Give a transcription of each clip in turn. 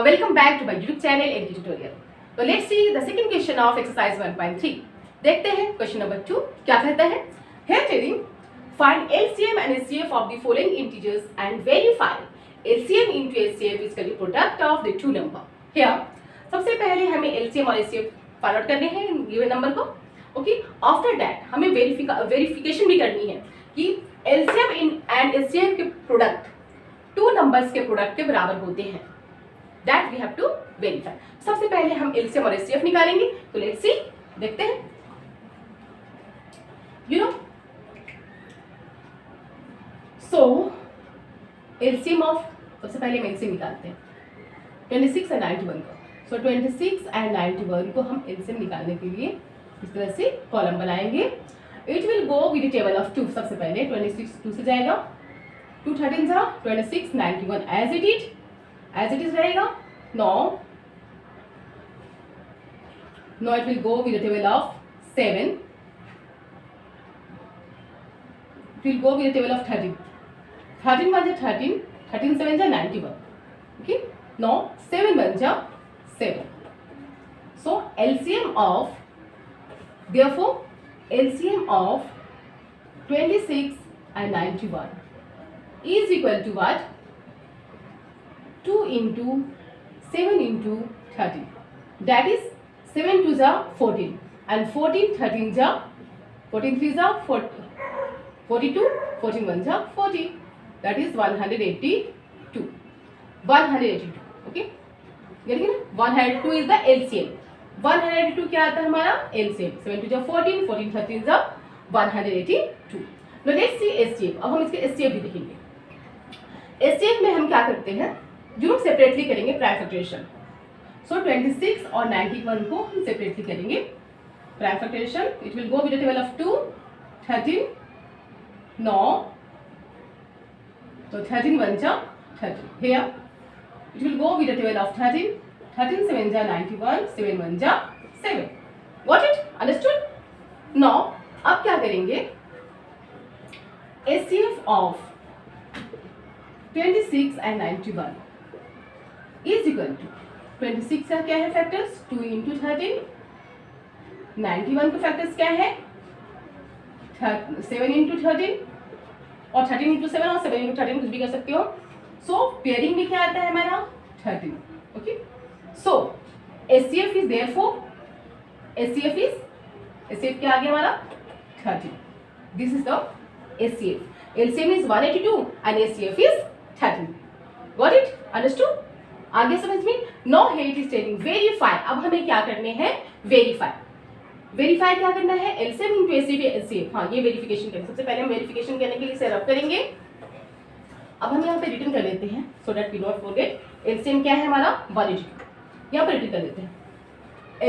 welcome back to my YouTube channel LT Tutorial. So let's see the second question of exercise 1.3. देखते हैं question number 2 क्या कहता है. Here telling find LCM and HCF of the following integers and verify LCM into HCF is the product of the two number. Here सबसे पहले हमें LCM और HCF find out करने हैं गिवन नंबर को. ओके, आफ्टर दैट हमें verification भी करनी है कि LCM एंड HCF के प्रोडक्ट टू नंबर्स के प्रोडक्ट के बराबर होते हैं. That we have to verify. सबसे पहले हम LCM और HCF निकालेंगे. तो लेट्स सी, देखते हैं. You know so LCM of, सबसे पहले हम LCM निकालते हैं 26 और 91 को. सो 26 एंड 91 को हम LCM निकालने के लिए इस तरह से कॉलम बनाएंगे. It will go with the table of 2. सबसे पहले 26 2 से जाएगा, 2 13 जा 26, 91 एज इट इज रहेगा. Now it will go with the table of 7. It will go with the table of 13. 13 1 जा 13, 13 7 जा 91. Okay. Now 7 1 जा 7. So LCM of, therefore LCM of 26 and 91 is equal to what? 2 into 7 into 13. That is 7 2 जा 14 and 14 13 जा 14 3 जा 42, 14 1 जा 40. That is 182. 182. Okay. getting it? 102 is the LCM. 182 क्या आता है हमारा LCM. 7 2 जा 14, 14 13 जा 182. Now let's see HCF. अब हम इसके HCF भी देखेंगे. HCF में हम क्या करते हैं, जो सेपरेटली करेंगे प्राइम फैक्टराइजेशन. सो 26 और 91 को हम सेपरेटली करेंगे prime factorisation. It will go with the table of 2, 13 9. तो 13 1 जा 13. Here it will go with the table of 13, 13 7 जा 91, 7 1 जा 7. Got it? अंडरस्टूड? नाउ अब क्या करेंगे, HCF of 26 and 91 is equal to 26 का क्या है फैक्टर्स 2 into 13, 91 का फैक्टर्स क्या है 7 into 13 और 13 into 7 और 7 into 13 कुछ भी कर सकते हो. सो पेयरिंग में क्या आता है हमारा 13. Okay, so HCF is therefore HCF क्या आ गया हमारा 13. This is the HCF. LCM is 182 and HCF is 13. Got it? Understood? आगे समझ में. No hate is telling verify. अब हमें क्या करने हैं, वेरीफाई क्या करना है, LCM into HCF. हाँ, ये वेरिफिकेशन करेंगे. सबसे पहले हम वेरिफिकेशन करने के लिए इसे रब करेंगे. अब हम यहाँ पे रिटर्न कर लेते हैं so that we not forget. LCM क्या है हमारा 182. यहाँ पर रिटर्न कर देते हैं.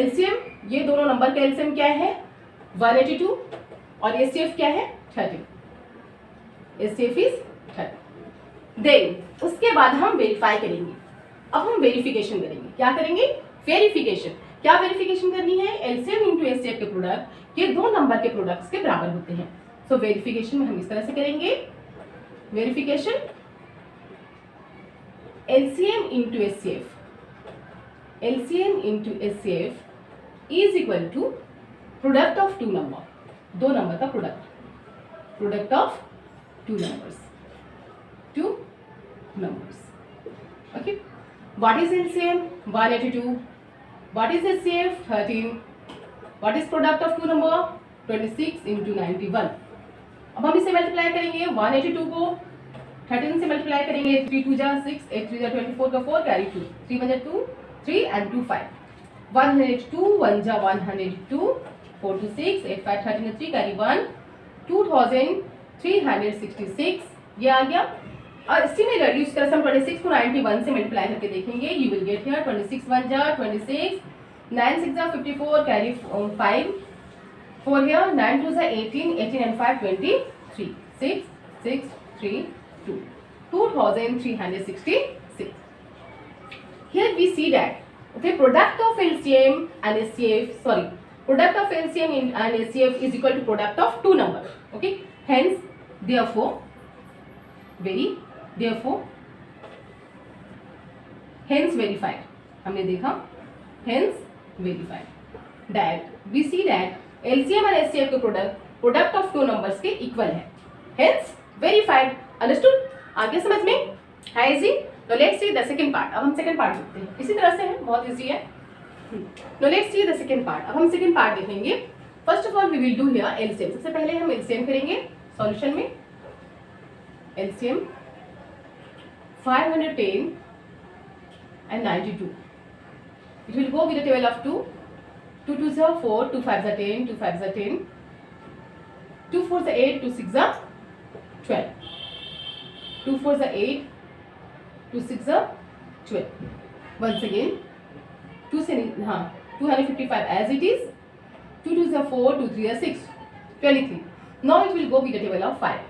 LCM, ये दोनों नंबर का LCM क्या है 182 और HCF क्या है 13. HCF is 13. देन उसके बाद हम वेरीफाई करेंगे. अब हम वेरिफिकेशन करेंगे. क्या करेंगे, वेरिफिकेशन. क्या वेरिफिकेशन करनी है, LCM into HCF के प्रोडक्ट ये दो नंबर के प्रोडक्ट्स के बराबर होते हैं. सो वेरिफिकेशन में हम इस तरह से करेंगे. Verification LCM into HCF is equal to product of two number. दो नंबर का product of two numbers. Okay, what is LCM 182, what is HCF 13, what is product of two number 26 into 91. अब हम इसे मल्टीप्लाई करेंगे 182 को 13 से multiply करेंगे. 3 2 जा 6, 8 3 जा 24 का 4 कैरी 2, 3 1 जा 2, 3 and 2 5. 102 1 जा 102, 4 2 6, 8 5 13 3 कैरी 1, 2366 ये आ गया. और सिमिलरली इस तरह से हम 26 को 91 से मल्टीप्लाई करके देखेंगे. यू विल गेट हियर 26 1 जा 26, 9 6 जा 54 कैरी 5, 4 हियर, 9 2 जा 18, 18 and 5 23, 6 6 3 2, 2366. Here we see that okay, product of LCM and HCF, product of LCM and HCF is equal to product of two numbers. Okay, hence therefore hence verified, हमने देखा hence verified that we see that LCM और HCF के product of two numbers के equal है, hence verified. Understood? आगे समझ में है इजी? तो let's see the second part. अब हम सेकंड पार्ट देखते हैं, इसी तरह से है, बहुत इजी है। No let's see the second part. अब हम सेकंड पार्ट देखेंगे। First of all we will do here LCM. सबसे पहले हम एलसीएम करेंगे सॉल्यूशन में। LCM 510 and 92. It will go with the table of 2. 2 2s are 4, 2 5s are 10, 2 5s are 10, 2 4s are 8, 2 6s are 12, 2 4s are 8, 2 6s are 12. Once again, 255 as it is. 2 2s are 4, 2 3 are 6, 23. Now it will go with the table of 5.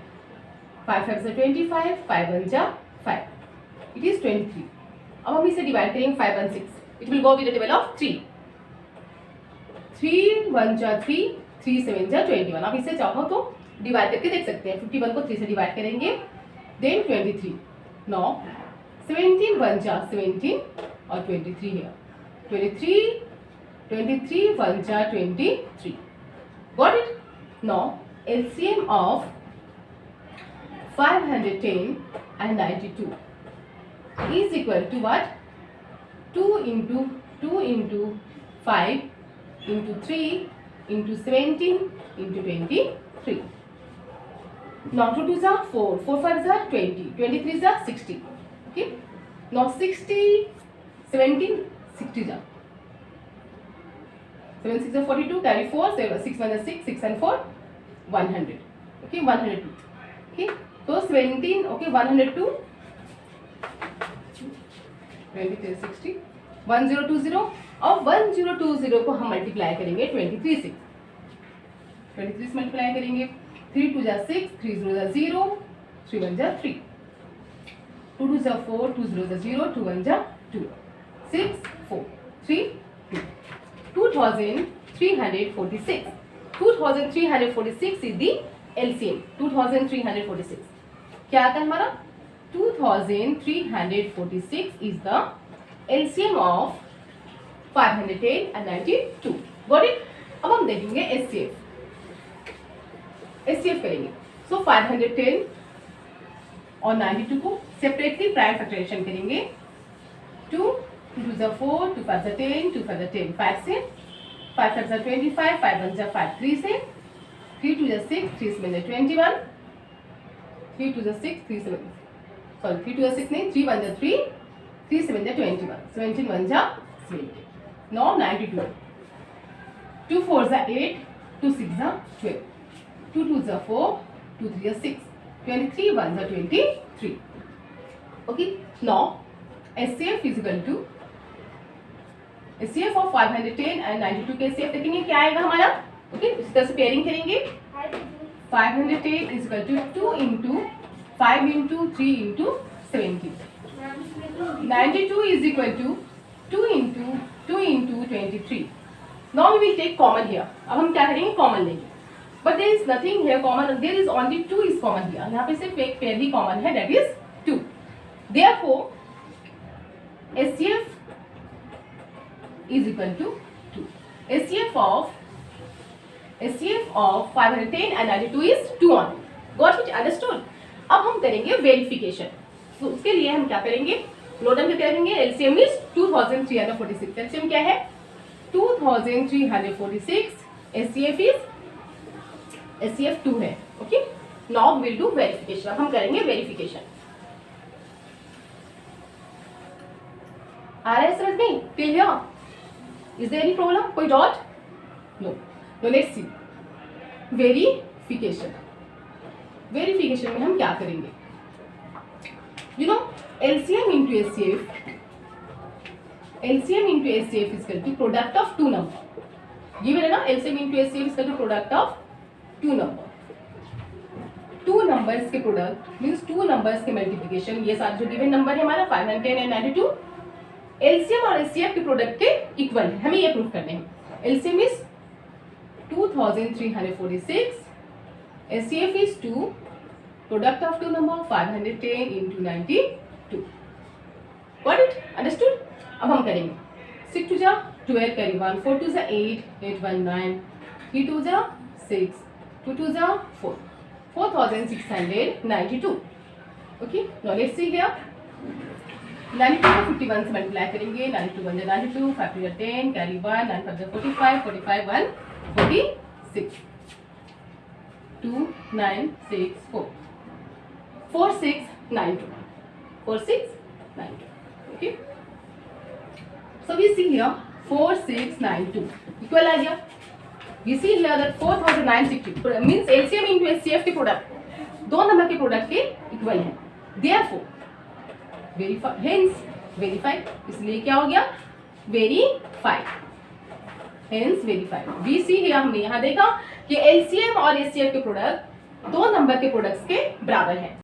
5 5s are 25, 5 1s are 5. It is 23. अब हम इसे divide करेंगे 5 1 6. It will go with the table of 3. 3 1 जा 3, 3 7 जा 21. आप इसे चाहो तो डिवाइड करके देख सकते हैं। 51 को 3 से डिवाइड करेंगे, देन 23. Now 17 1 जा 17 और 23 है। 23 1 जा 23. Got it? Now LCM of 510 and 92 is equal to what? 2 into 5 into 3 into 17 into 23. Now 2 2s are 4, 4 5s are 20, 23s are 60. Okay. Now 60, 17, 60s are 7 6 are 42, carry 4, 6 1 are 6, 6 and 4, 100. Okay, 102. Okay. तो 17, okay, 102, 23 60, 1020 और 1020 को हम multiply करेंगे 23 से। 23 से multiply करेंगे, 3 2 जा 6, 3 0 जा 0, 3 1 जा 3, 2 2 जा 4, 2 0 जा 0, 2 1 जा 2, 6 4 3 2, 2346. 2346 is the LCM. 2346 क्या आता है हमारा? 2346 is the LCM of 510 and 92. Got it? अब हम देखेंगे SCF. SCF करेंगे. So 510 और 92 को सेपरेटली प्राइम फैक्टराइजेशन करेंगे. 2 2 जा 4, 2 5 जा 10, 2 5 जा 10, 5 से 5 5 जा 25, 5 1 जा 5, 3 से 3 2 जा 6, 3 7 जा 21, 3 2 जा 6, 3 7 सॉरी 3 2 जा 6 नहीं, 3 1 जा 3, 3 7 जा 21, 17 1 जा 20. Now 92. 2 4 जा 8, 2 6 जा 12, 2 2 जा 4, 2 3 जा 6, 23 1 जा 23. Okay. Now SCF is equal to SCF of 510 and 92 के SCF देखेंगे क्या आएगा हमारा. ओके, इस तरह से पेयरिंग करेंगे. 510 is equal to 2 into 5 into 3 into 17. 92 is equal to 2 into 23. Now we will take common here. अब हम क्या करेंगे? कॉमन लेंगे. But there is nothing here common. There is only 2 is common here. यहाँ पे सिर्फ एक पेयर ही कॉमन है, that is 2. Therefore SCF is equal to 2. SCF of 510 and 92 is 2 only. Got it? Understood? अब हम करेंगे वेरिफिकेशन. तो उसके लिए हम क्या करेंगे? नोट डाउन करके रखेंगे. LCM is 2346. LCM क्या है? 2346. SCF 2 है. Okay. Now will do verification. अब हम करेंगे वेरिफिकेशन. आ रहा है समझ में? Clear? Is there any problem? कोई dot? No. So let's see. Verification. Verification में हम क्या करेंगे? You know, LCM into SCF. LCM into SCF is equal to product of two number. Given है ना? LCM into SCF is equal to product of two number. Two numbers के product means two numbers के multiplication. ये सारे जो given number है हमारा 510 and 92. LCM और SCF के प्रोडक्ट के इक्वल है. हमें ये प्रूफ करने हैं. LCM is 2346, SCF is 2, product of two number 510 into 92. Got it, understood. अब हम करेंगे 6 टू जा 12 कैरी 1, 4 टू जा 8, 8 1 9, 3 टू जा 6, 2 टू जा 4, 4692। Okay, now let's see here 92 को 51 से मल्टीप्लाई करेंगे। 92 1 92, 5 2 10, carry 1, 9 5 45, 45 1 46, 2 9 6 4, 4692, 4692। Okay, so we see here 4692 equal आ गया। We see here that 4960 means LCM into HCF के प्रोडक्ट दो नंबर के प्रोडक्ट के इक्वल है। Therefore वेरीफाई, हेंस वेरीफाई, इसलिए क्या हो गया verify, hence verify. We see here हमने यहाँ देखा कि LCM और HCF के प्रोडक्ट दो नंबर के प्रोडक्ट्स के बराबर है।